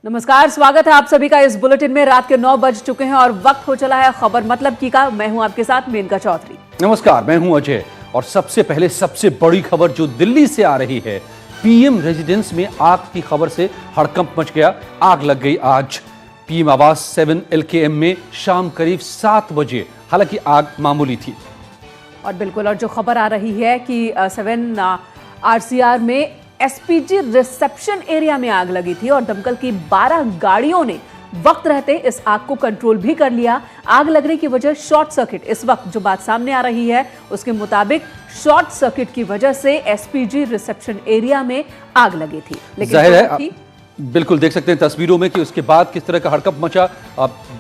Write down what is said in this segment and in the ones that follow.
नमस्कार, स्वागत है आप सभी का इस बुलेटिन में। रात के 9 बज चुके हैं और वक्त हो चला है खबर मतलब की का। मैं हूं आपके साथ मेनका चौधरी। नमस्कार, मैं हूं अजय और सबसे पहले सबसे बड़ी खबर जो दिल्ली से आ रही है। पीएम रेजिडेंस में आग की खबर से हड़कंप मच गया। आग लग गई आज पीएम आवास 7 LKM में शाम करीब 7 बजे। हालांकि आग मामूली थी। और बिल्कुल, और जो खबर आ रही है कि 7 RCR में SPG रिसेप्शन एरिया में आग लगी थी और दमकल की 12 गाड़ियों ने वक्त रहते इस आग को कंट्रोल भी कर लिया। आग लगने की वजह शॉर्ट सर्किट। इस वक्त जो बात सामने आ रही है उसके मुताबिक शॉर्ट सर्किट की वजह से SPG रिसेप्शन एरिया में आग लगी थी। लेकिन जाहिर है, बिल्कुल देख सकते हैं तस्वीरों में कि उसके बाद किस तरह का हड़कंप मचा।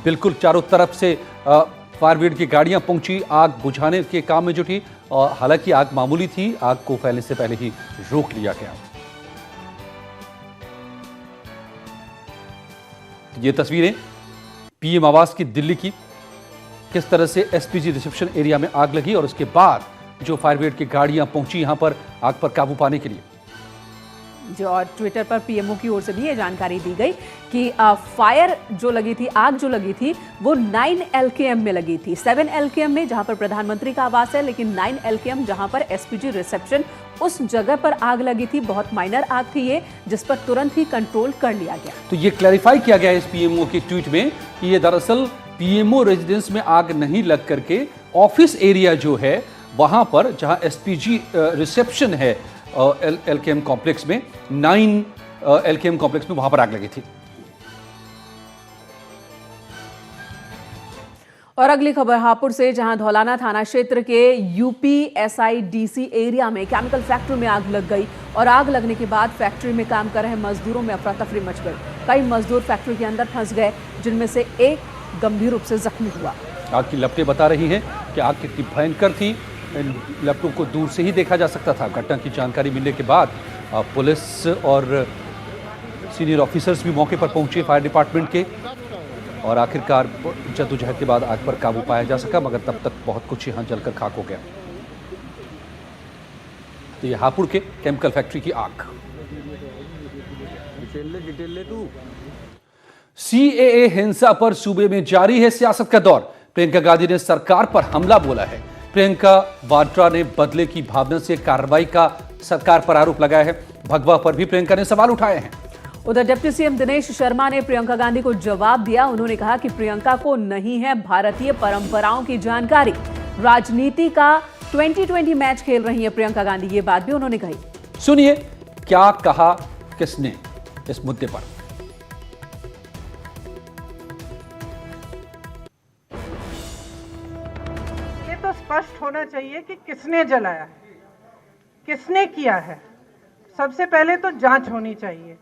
बिल्कुल चारों तरफ से फायर ब्रिगेड की गाड़ियां पहुंची, आग बुझाने के काम में जुटी और हालांकि आग मामूली थी। आग को फैलने से पहले ही रोक लिया गया। ये तस्वीरें पीएम आवास की दिल्ली की, किस तरह से SPG रिसेप्शन एरिया में आग लगी और उसके बाद जो फायर ब्रिगेड की गाड़ियां पहुंची यहां पर आग पर काबू पाने के लिए। जो और ट्विटर पर पीएमओ की ओर से भी ये जानकारी दी गई कि फायर जो लगी थी, आग जो लगी थी वो 9 LKM में लगी थी। 7 LKM में जहां पर प्रधानमंत्री का आवास है, लेकिन 9 LKM जहां पर SPG रिसेप्शन, उस जगह पर आग लगी थी। बहुत माइनर आग थी ये, जिस पर तुरंत ही कंट्रोल कर लिया गया। तो ये क्लैरिफाई किया गया है इस पीएमओ के ट्वीट में कि ये दरअसल पीएमओ रेजिडेंस में आग नहीं लग करके ऑफिस एरिया जो है वहां पर जहां SPG रिसेप्शन है LKM कॉम्प्लेक्स में, 9 LKM कॉम्प्लेक्स में वहां पर आग लगी थी। और अगली खबर हापुड़ से, जहां धौलाना थाना क्षेत्र के UPSIDC एरिया में केमिकल फैक्ट्री में आग लग गई और आग लगने के बाद फैक्ट्री में काम कर रहे मजदूरों में अफरा तफरी मच गई। कई मजदूर फैक्ट्री के अंदर फंस गए, जिनमें से एक गंभीर रूप से जख्मी हुआ। आग की लपटें बता रही हैं कि आग कितनी भयंकर थी। इन लपटों को दूर से ही देखा जा सकता था। घटना की जानकारी मिलने के बाद पुलिस और सीनियर ऑफिसर्स भी मौके पर पहुंचे, फायर डिपार्टमेंट के, और आखिरकार जद्दोजहद के बाद आग पर काबू पाया जा सका, मगर तब तक बहुत कुछ यहां जलकर खाक हो गया। तो ये हापुड़ के केमिकल फैक्ट्री की आग। CAA हिंसा पर सूबे में जारी है सियासत का दौर। प्रियंका गांधी ने सरकार पर हमला बोला है। प्रियंका वाड्रा ने बदले की भावना से कार्रवाई का सरकार पर आरोप लगाया है। भगवा पर भी प्रियंका ने सवाल उठाए हैं। उधर डिप्टी CM दिनेश शर्मा ने प्रियंका गांधी को जवाब दिया। उन्होंने कहा कि प्रियंका को नहीं है भारतीय परंपराओं की जानकारी। राजनीति का 2020 मैच खेल रही है प्रियंका गांधी, ये बात भी उन्होंने कही। सुनिए क्या कहा किसने इस मुद्दे पर। ये तो स्पष्ट होना चाहिए कि किसने जलाया है, किसने किया है। सबसे पहले तो जांच होनी चाहिए।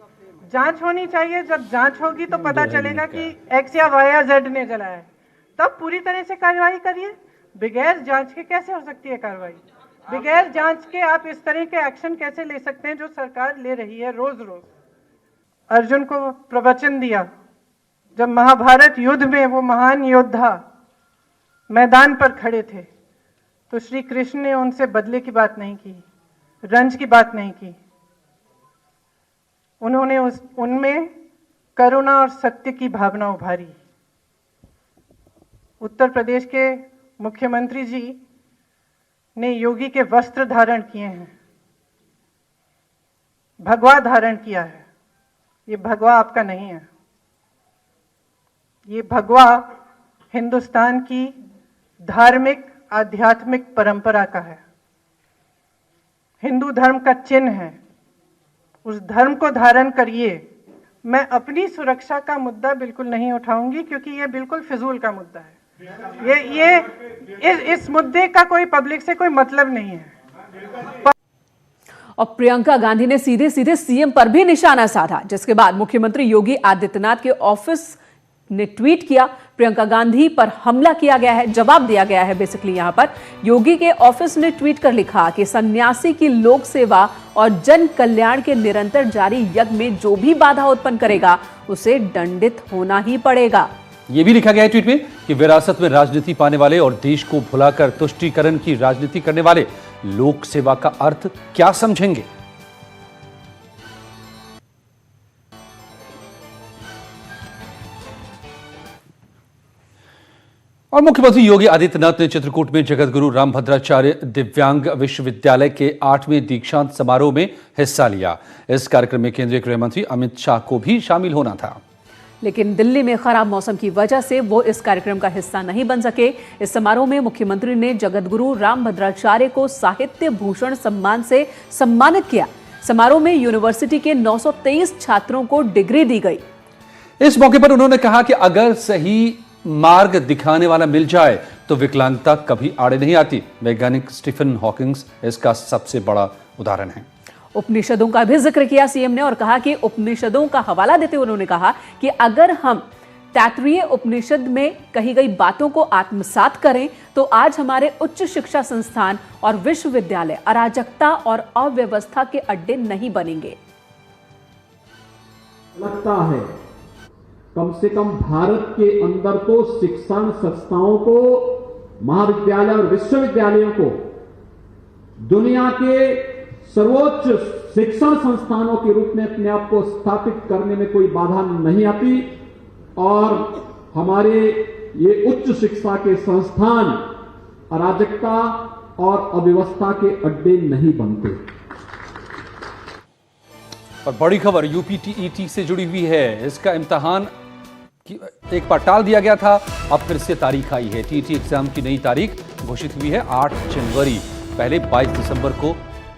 जांच होनी चाहिए। जब जांच होगी तो पता चलेगा कि X या Y या Z ने जलाया है, तब पूरी तरह से कार्रवाई करिए। बगैर जांच के कैसे हो सकती है कार्रवाई? बगैर जांच के आप इस तरह के एक्शन कैसे ले सकते हैं जो सरकार ले रही है रोज रोज? अर्जुन को प्रवचन दिया जब महाभारत युद्ध में वो महान योद्धा मैदान पर खड़े थे, तो श्री कृष्ण ने उनसे बदले की बात नहीं की, रंज की बात नहीं की। उन्होंने उनमें करुणा और सत्य की भावना उभारी। उत्तर प्रदेश के मुख्यमंत्री जी ने योगी के वस्त्र धारण किए हैं, भगवा धारण किया है। ये भगवा आपका नहीं है, ये भगवा हिंदुस्तान की धार्मिक आध्यात्मिक परंपरा का है, हिंदू धर्म का चिन्ह है। उस धर्म को धारण करिए। मैं अपनी सुरक्षा का मुद्दा बिल्कुल नहीं उठाऊंगी क्योंकि ये बिल्कुल फिजूल का मुद्दा है। इस मुद्दे का कोई पब्लिक से कोई मतलब नहीं है। और प्रियंका गांधी ने सीधे सीधे CM पर भी निशाना साधा, जिसके बाद मुख्यमंत्री योगी आदित्यनाथ के ऑफिस ने ट्वीट किया। प्रियंका गांधी पर हमला किया गया है, जवाब दिया गया है। बेसिकली यहां पर योगी के ऑफिस ने ट्वीट कर लिखा कि सन्यासी की लोक सेवा और जन कल्याण के निरंतर जारी यज्ञ में जो भी बाधा उत्पन्न करेगा उसे दंडित होना ही पड़ेगा। यह भी लिखा गया है ट्वीट में कि विरासत में राजनीति पाने वाले और देश को भुलाकर तुष्टीकरण की राजनीति करने वाले लोक सेवा का अर्थ क्या समझेंगे। और मुख्यमंत्री योगी आदित्यनाथ ने चित्रकूट में जगतगुरु रामभद्राचार्य दिव्यांग विश्वविद्यालय के 8वें दीक्षांत समारोह में हिस्सा लिया। इस कार्यक्रम में केंद्रीय गृह मंत्री अमित शाह को भी शामिल होना था, लेकिन दिल्ली में खराब मौसम की वजह से वो इस कार्यक्रम का हिस्सा नहीं बन सके। इस समारोह में मुख्यमंत्री ने जगतगुरु रामभद्राचार्य को साहित्य भूषण सम्मान से सम्मानित किया। समारोह में यूनिवर्सिटी के 923 छात्रों को डिग्री दी गई। इस मौके पर उन्होंने कहा कि अगर सही मार्ग दिखाने वाला मिल जाए तो विकलांगता कभी आड़े नहीं आती। वैज्ञानिक स्टीफन हॉकिंस इसका सबसे बड़ा उदाहरण है। उपनिषदों का भी जिक्र किया सीएम ने और कहा कि उपनिषदों का हवाला देते हुए उन्होंने कहा कि अगर हम तैत्तरीय उपनिषद में कही गई बातों को आत्मसात करें तो आज हमारे उच्च शिक्षा संस्थान और विश्वविद्यालय अराजकता और अव्यवस्था के अड्डे नहीं बनेंगे। लगता है कम से कम भारत के अंदर तो शिक्षण संस्थाओं को, महाविद्यालय और विश्वविद्यालयों को दुनिया के सर्वोच्च शिक्षण संस्थानों के रूप में अपने आप को स्थापित करने में कोई बाधा नहीं आती और हमारे ये उच्च शिक्षा के संस्थान अराजकता और अव्यवस्था के अड्डे नहीं बनते। और बड़ी खबर यूपी टीईटी से जुड़ी हुई है। इसका इम्तिहान एक बार टाल दिया गया था, अब फिर से तारीख आई है। टीईटी एग्जाम की नई तारीख घोषित हुई है 8 जनवरी। पहले 22 दिसंबर को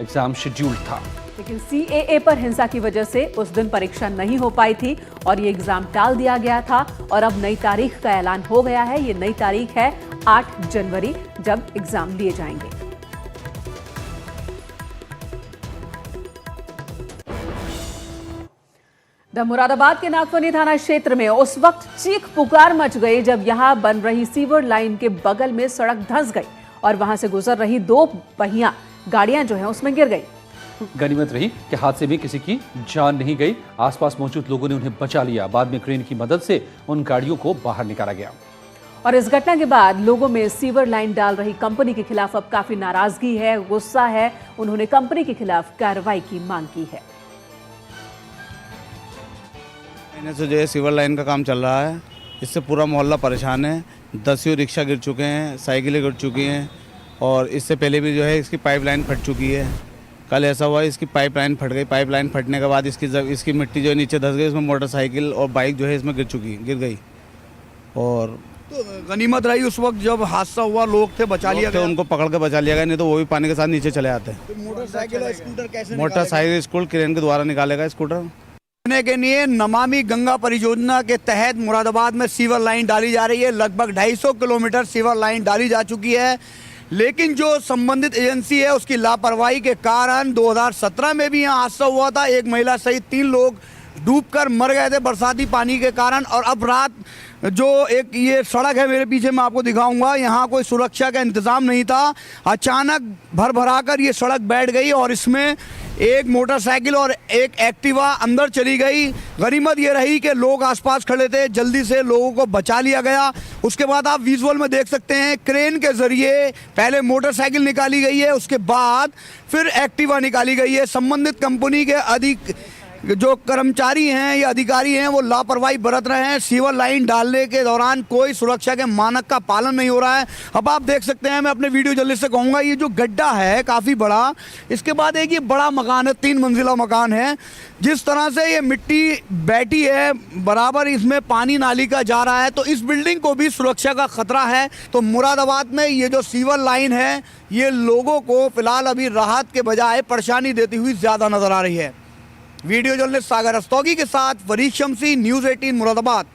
एग्जाम शेड्यूल था, लेकिन सीएए पर हिंसा की वजह से उस दिन परीक्षा नहीं हो पाई थी और ये एग्जाम टाल दिया गया था और अब नई तारीख का ऐलान हो गया है। ये नई तारीख है 8 जनवरी जब एग्जाम लिए जाएंगे। मुरादाबाद के नागफनी थाना क्षेत्र में उस वक्त चीख पुकार मच गई जब यहां बन रही सीवर लाइन के बगल में सड़क धंस गई और वहां से गुजर रही 2 पहिया गाड़ियां जो हैं उसमें गिर गई। गनीमत रही कि हादसे में किसी की जान नहीं गई। आसपास मौजूद लोगों ने उन्हें बचा लिया। बाद में क्रेन की मदद से उन गाड़ियों को बाहर निकाला गया। और इस घटना के बाद लोगों में सीवर लाइन डाल रही कंपनी के खिलाफ अब काफी नाराजगी है, गुस्सा है। उन्होंने कंपनी के खिलाफ कार्रवाई की मांग की है। से जो है सीवर लाइन का काम चल रहा है, इससे पूरा मोहल्ला परेशान है। 10 रिक्शा गिर चुके हैं, साइकिलें गिर चुकी हैं और इससे पहले भी जो है इसकी पाइपलाइन फट चुकी है। कल ऐसा हुआ इसकी पाइपलाइन फट गई। पाइपलाइन फटने के बाद इसकी मिट्टी जो है नीचे धंस गई, इसमें मोटरसाइकिल और बाइक जो है इसमें गिर गई। और तो गनीमत रही उस वक्त जब हादसा हुआ, लोग थे, बचा लिया गया, उनको पकड़ के बचा लिया गया, नहीं तो वो भी पानी के साथ नीचे चले आते। मोटरसाइकिल और स्कूटर कैसे? मोटरसाइकिल स्कूटर क्रेन के द्वारा निकालेगा स्कूटर। के लिए नमामि गंगा परियोजना के तहत मुरादाबाद में सीवर लाइन डाली जा रही है। लगभग 250 किलोमीटर सीवर लाइन डाली जा चुकी है, लेकिन जो संबंधित एजेंसी है उसकी लापरवाही के कारण 2017 में भी यहाँ हादसा हुआ था। एक महिला सहित 3 लोग डूबकर मर गए थे बरसाती पानी के कारण। और अब रात जो एक ये सड़क है मेरे पीछे, मैं आपको दिखाऊंगा, यहाँ कोई सुरक्षा का इंतजाम नहीं था। अचानक भरा कर ये सड़क बैठ गई और इसमें एक मोटरसाइकिल और एक एक्टिवा अंदर चली गई। गनीमत ये रही कि लोग आसपास खड़े थे, जल्दी से लोगों को बचा लिया गया। उसके बाद आप विजुअल में देख सकते हैं क्रेन के जरिए पहले मोटरसाइकिल निकाली गई है, उसके बाद फिर एक्टिवा निकाली गई है। संबंधित कंपनी के जो कर्मचारी हैं या अधिकारी हैं वो लापरवाही बरत रहे हैं। सीवर लाइन डालने के दौरान कोई सुरक्षा के मानक का पालन नहीं हो रहा है। अब आप देख सकते हैं, मैं अपने वीडियो जर्नलिस्ट से कहूँगा, ये जो गड्ढा है काफ़ी बड़ा, इसके बाद एक ये बड़ा मकान है, 3 मंजिला मकान है। जिस तरह से ये मिट्टी बैठी है, बराबर इसमें पानी नाली का जा रहा है, तो इस बिल्डिंग को भी सुरक्षा का खतरा है। तो मुरादाबाद में ये जो सीवर लाइन है ये लोगों को फिलहाल अभी राहत के बजाय परेशानी देती हुई ज़्यादा नजर आ रही है। वीडियो जर्नलिस्ट सागर रस्तोगी के साथ फरीद शमसी, न्यूज़ 18 मुरादाबाद।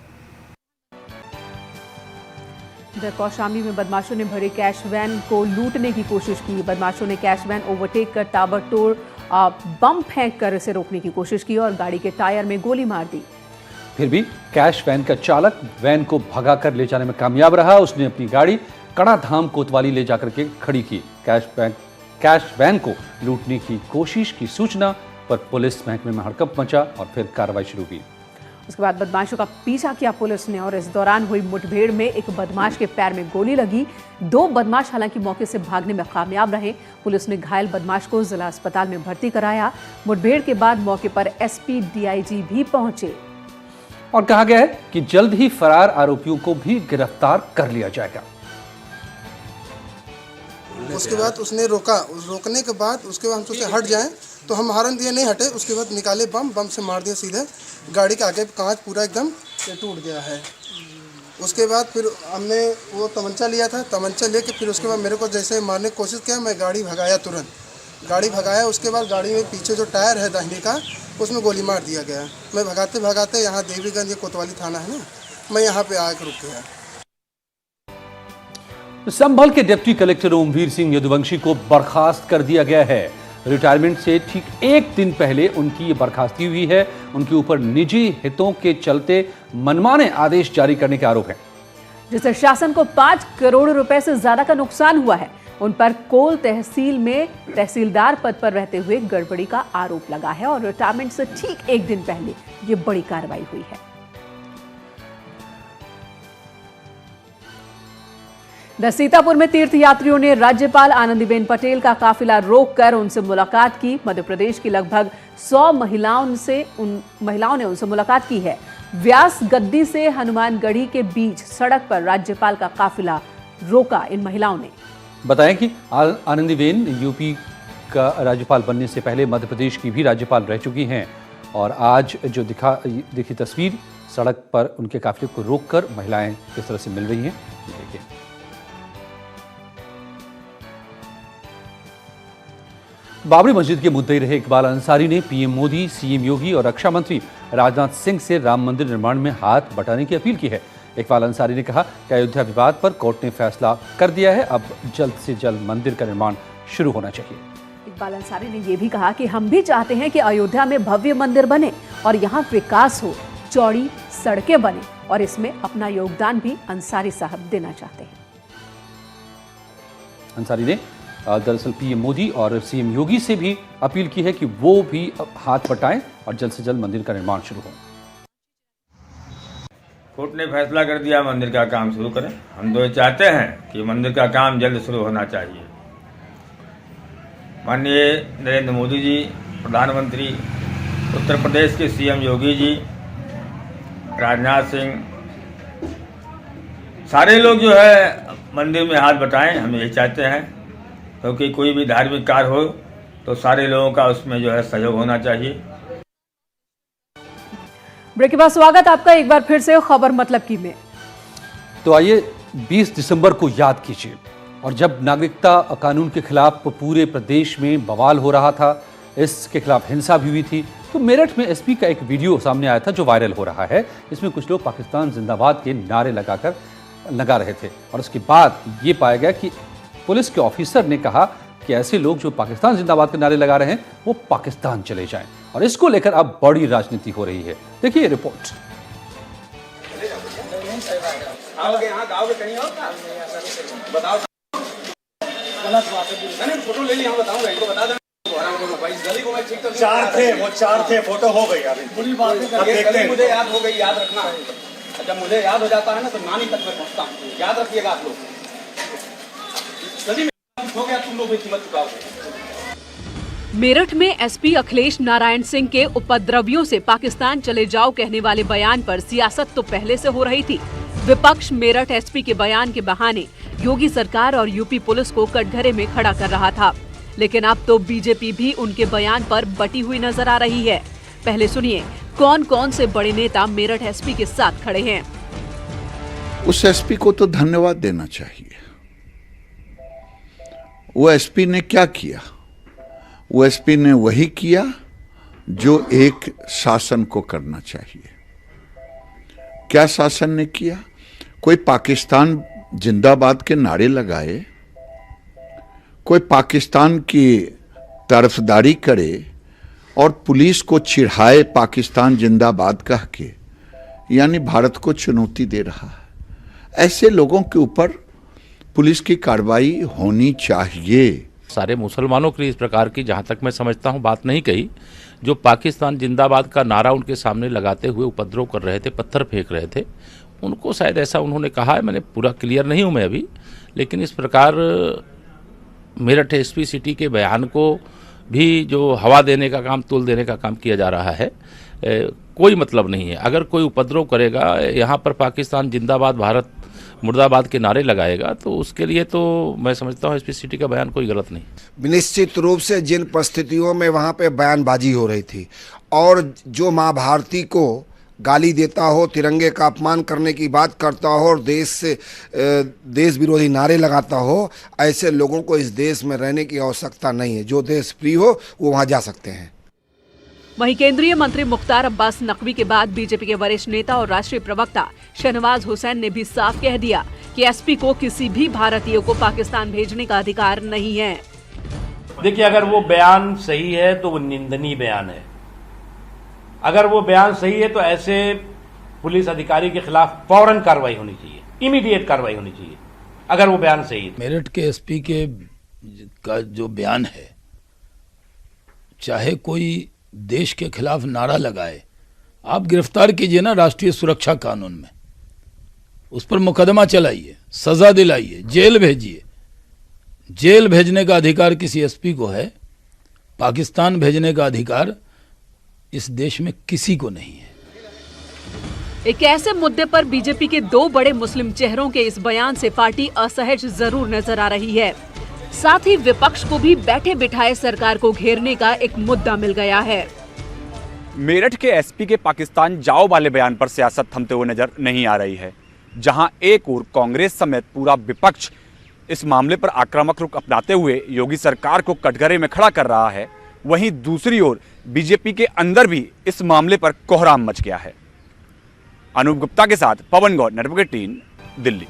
कौशाम्बी में बदमाशों ने भरे कैश वैन को लूटने की कोशिश की। बदमाशों ने कैश वैन ओवरटेक कर ताबड़तोड़ बम फेंक कर इसे रोकने की कोशिश की और गाड़ी के टायर में गोली मार दी। फिर भी कैश वैन का चालक वैन को भगाकर ले जाने में कामयाब रहा। उसने अपनी गाड़ी कड़ाधाम कोतवाली ले जाकर के खड़ी की। कैश वैन को लूटने की कोशिश की सूचना पर पुलिस महकमे में हड़कंप मचा और फिर कार्रवाई शुरू हुई। उसके बाद बदमाशों का पीछा किया पुलिस ने और इस दौरान हुई मुठभेड़ में एक बदमाश के पैर में गोली लगी। 2 बदमाश हालांकि मौके से भागने में कामयाब रहे। पुलिस ने घायल बदमाश को जिला अस्पताल में भर्ती कराया। मुठभेड़ के बाद मौके पर एसपी डीआईजी भी पहुंचे। और कहा गया है कि जल्द ही फरार आरोपियों को भी गिरफ्तार कर लिया जाएगा। उसके बाद उसने रोका, रोकने के बाद उसके बाद हम सोचे हट जाएं, तो हम हॉर्न दिए, नहीं हटे। उसके बाद निकाले बम से मार दिया सीधे। गाड़ी के आगे कांच पूरा एकदम टूट गया है। उसके बाद फिर हमने वो तमंचा लिया था, तमंचा लेके फिर उसके बाद मेरे को जैसे मारने की कोशिश किया, मैं गाड़ी भगाया, तुरंत गाड़ी भगाया। उसके बाद गाड़ी में पीछे जो टायर है दाहिने का, उसमें गोली मार दिया गया। मैं भगाते भगाते यहाँ देवीगंज, ये कोतवाली थाना है ना, मैं यहाँ पे आकर रुक गया। संभल के डिप्टी कलेक्टर ओमवीर सिंह यदुवंशी को बर्खास्त कर दिया गया है। रिटायरमेंट से ठीक एक दिन पहले उनकी ये बर्खास्ती हुई है। उनके ऊपर निजी हितों के चलते मनमाने आदेश जारी करने के आरोप हैं, जिससे शासन को 5 करोड़ रुपए से ज्यादा का नुकसान हुआ है। उन पर कोल तहसील में तहसीलदार पद पर रहते हुए गड़बड़ी का आरोप लगा है और रिटायरमेंट से ठीक एक दिन पहले ये बड़ी कार्रवाई हुई है। सीतापुर में तीर्थयात्रियों ने राज्यपाल आनंदीबेन पटेल का काफिला रोककर उनसे मुलाकात की। मध्य प्रदेश की लगभग 100 महिलाओं ने उनसे मुलाकात की है। व्यास गद्दी से हनुमानगढ़ी के बीच सड़क पर राज्यपाल का काफिला रोका इन महिलाओं ने। बताएं कि आनंदीबेन यूपी का राज्यपाल बनने से पहले मध्य प्रदेश की भी राज्यपाल रह चुकी हैं और आज जो दिखी तस्वीर, सड़क पर उनके काफिले को रोककर महिलाएं किस तरह से मिल रही हैं, देखिए। बाबरी मस्जिद के मुद्दई रहे इकबाल अंसारी ने पीएम मोदी, सीएम योगी और रक्षा मंत्री राजनाथ सिंह से राम मंदिर निर्माण में हाथ बटाने की अपील की है। इकबाल अंसारी ने कहा कि अयोध्या विवाद पर कोर्ट ने फैसला कर दिया है, अब जल्द से जल्द मंदिर का निर्माण शुरू होना चाहिए। इकबाल अंसारी ने यह भी कहा कि हम भी चाहते हैं कि अयोध्या में भव्य मंदिर बने और यहाँ विकास हो, चौड़ी सड़कें बने और इसमें अपना योगदान भी अंसारी साहब देना चाहते हैं। अंसारी ने दरअसल पीएम मोदी और सीएम योगी से भी अपील की है कि वो भी हाथ बटाएं और जल्द से जल्द मंदिर का निर्माण शुरू हो। कोर्ट ने फैसला कर दिया मंदिर का काम शुरू करें। हम तो ये चाहते हैं कि मंदिर का काम जल्द शुरू होना चाहिए। माननीय नरेंद्र मोदी जी प्रधानमंत्री, उत्तर प्रदेश के सीएम योगी जी, राजनाथ सिंह, सारे लोग जो है मंदिर में हाथ बटाएं, हम यही चाहते हैं। क्योंकि कोई भी धार्मिक कार्य हो तो सारे लोगों का उसमें जो है सहयोग होना चाहिए। ब्रेक के बाद स्वागत आपका एक बार फिर से खबर मतलब की में। तो आइए 20 दिसंबर को याद कीजिए और जब नागरिकता कानून के खिलाफ पूरे प्रदेश में बवाल हो रहा था, इसके खिलाफ हिंसा भी हुई थी, तो मेरठ में एसपी का एक वीडियो सामने आया था जो वायरल हो रहा है। इसमें कुछ लोग पाकिस्तान जिंदाबाद के नारे लगा रहे थे और उसके बाद ये पाया गया कि पुलिस के ऑफिसर ने कहा कि ऐसे लोग जो पाकिस्तान जिंदाबाद के नारे लगा रहे हैं वो पाकिस्तान चले जाएं और इसको लेकर अब बड़ी राजनीति हो रही है। देखिए रिपोर्ट। चार थे फोटो हो गई। मुझे याद हो गई, याद रखना। जब मुझे याद हो जाता है ना तो नानी तक मैं पहुंचता हूँ, याद रखिएगा आप लोग। मेरठ में एसपी अखिलेश नारायण सिंह के उपद्रवियों से पाकिस्तान चले जाओ कहने वाले बयान पर सियासत तो पहले से हो रही थी। विपक्ष मेरठ एसपी के बयान के बहाने योगी सरकार और यूपी पुलिस को कटघरे में खड़ा कर रहा था, लेकिन अब तो बीजेपी भी उनके बयान पर बटी हुई नजर आ रही है। पहले सुनिए कौन कौन से बड़े नेता मेरठ एसपी के साथ खड़े हैं। उस एसपी को तो धन्यवाद देना चाहिए। वो एसपी ने क्या किया? वो एसपी ने वही किया जो एक शासन को करना चाहिए। क्या शासन ने किया? कोई पाकिस्तान जिंदाबाद के नारे लगाए, कोई पाकिस्तान की तरफदारी करे और पुलिस को चिढ़ाए पाकिस्तान जिंदाबाद कह के, यानी भारत को चुनौती दे रहा है। ऐसे लोगों के ऊपर पुलिस की कार्रवाई होनी चाहिए। सारे मुसलमानों के लिए इस प्रकार की, जहां तक मैं समझता हूं, बात नहीं कही। जो पाकिस्तान जिंदाबाद का नारा उनके सामने लगाते हुए उपद्रव कर रहे थे, पत्थर फेंक रहे थे, उनको शायद ऐसा उन्होंने कहा है। मैंने पूरा क्लियर नहीं हूं मैं अभी, लेकिन इस प्रकार मेरठ एसपी सिटी के बयान को भी जो हवा देने का काम, तुल देने का काम किया जा रहा है। कोई मतलब नहीं है। अगर कोई उपद्रव करेगा, यहाँ पर पाकिस्तान जिंदाबाद भारत मुर्दाबाद के नारे लगाएगा, तो उसके लिए तो मैं समझता हूँ एसपी सिटी का बयान कोई गलत नहीं। निश्चित रूप से जिन परिस्थितियों में वहाँ पे बयानबाजी हो रही थी और जो माँ भारती को गाली देता हो, तिरंगे का अपमान करने की बात करता हो और देश विरोधी नारे लगाता हो, ऐसे लोगों को इस देश में रहने की आवश्यकता नहीं है। जो देश प्रिय हो वो वहाँ जा सकते हैं। वहीं केंद्रीय मंत्री मुख्तार अब्बास नकवी के बाद बीजेपी के वरिष्ठ नेता और राष्ट्रीय प्रवक्ता शहनवाज हुसैन ने भी साफ कह दिया कि एसपी को किसी भी भारतीय को पाकिस्तान भेजने का अधिकार नहीं है। देखिए, अगर वो बयान सही है तो वो निंदनीय बयान है। अगर वो बयान सही है तो ऐसे पुलिस अधिकारी के खिलाफ फौरन कार्रवाई होनी चाहिए, इमीडिएट कार्रवाई होनी चाहिए, अगर वो बयान सही है। मेरठ के एसपी के का जो बयान है, चाहे कोई देश के खिलाफ नारा लगाए, आप गिरफ्तार कीजिए ना राष्ट्रीय सुरक्षा कानून में, उस पर मुकदमा चलाइए, सजा दिलाइए, जेल भेजिए। जेल भेजने का अधिकार किसी एसपी को है, पाकिस्तान भेजने का अधिकार इस देश में किसी को नहीं है। एक ऐसे मुद्दे पर बीजेपी के दो बड़े मुस्लिम चेहरों के इस बयान से पार्टी असहज जरूर नजर आ रही है। साथ ही विपक्ष को भी बैठे बिठाए सरकार को घेरने का एक मुद्दा मिल गया है। मेरठ के एसपी के पाकिस्तान जाओ वाले बयान पर सियासत थमते हुए नजर नहीं आ रही है। जहां एक ओर कांग्रेस समेत पूरा विपक्ष इस मामले पर आक्रामक रुख अपनाते हुए योगी सरकार को कटघरे में खड़ा कर रहा है, वहीं दूसरी ओर बीजेपी के अंदर भी इस मामले पर कोहराम मच गया है। अनूप गुप्ता के साथ पवन गौड़, नेटवर्क 18, दिल्ली।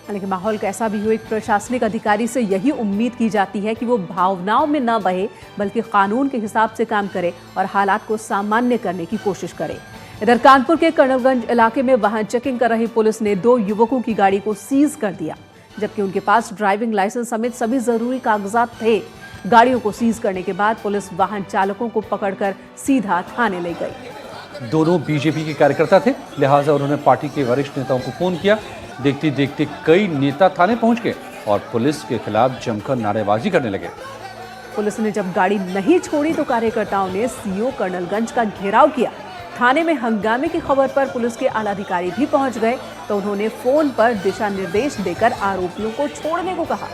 हालांकि माहौल कैसा भी हो, एक प्रशासनिक अधिकारी से यही उम्मीद की जाती है कि वो भावनाओं में न बहे बल्कि कानून के हिसाब से काम करे और हालात को सामान्य करने की कोशिश करे। इधर कानपुर के कर्नलगंज इलाके में वाहन चेकिंग कर रही पुलिस ने 2 युवकों की गाड़ी को सीज कर दिया, जबकि उनके पास ड्राइविंग लाइसेंस समेत सभी जरूरी कागजात थे। गाड़ियों को सीज करने के बाद पुलिस वाहन चालकों को पकड़कर सीधा थाने ले गई। दोनों बीजेपी के कार्यकर्ता थे, लिहाजा उन्होंने पार्टी के वरिष्ठ नेताओं को फोन किया। देखते देखते कई नेता थाने पहुंच गए और पुलिस के खिलाफ जमकर नारेबाजी करने लगे। पुलिस ने जब गाड़ी नहीं छोड़ी तो कार्यकर्ताओं ने सीओ कर्नलगंज का घेराव किया। थाने में हंगामे की खबर पर पुलिस के आलाधिकारी भी पहुंच गए तो उन्होंने फोन पर दिशा निर्देश देकर आरोपियों को छोड़ने को कहा।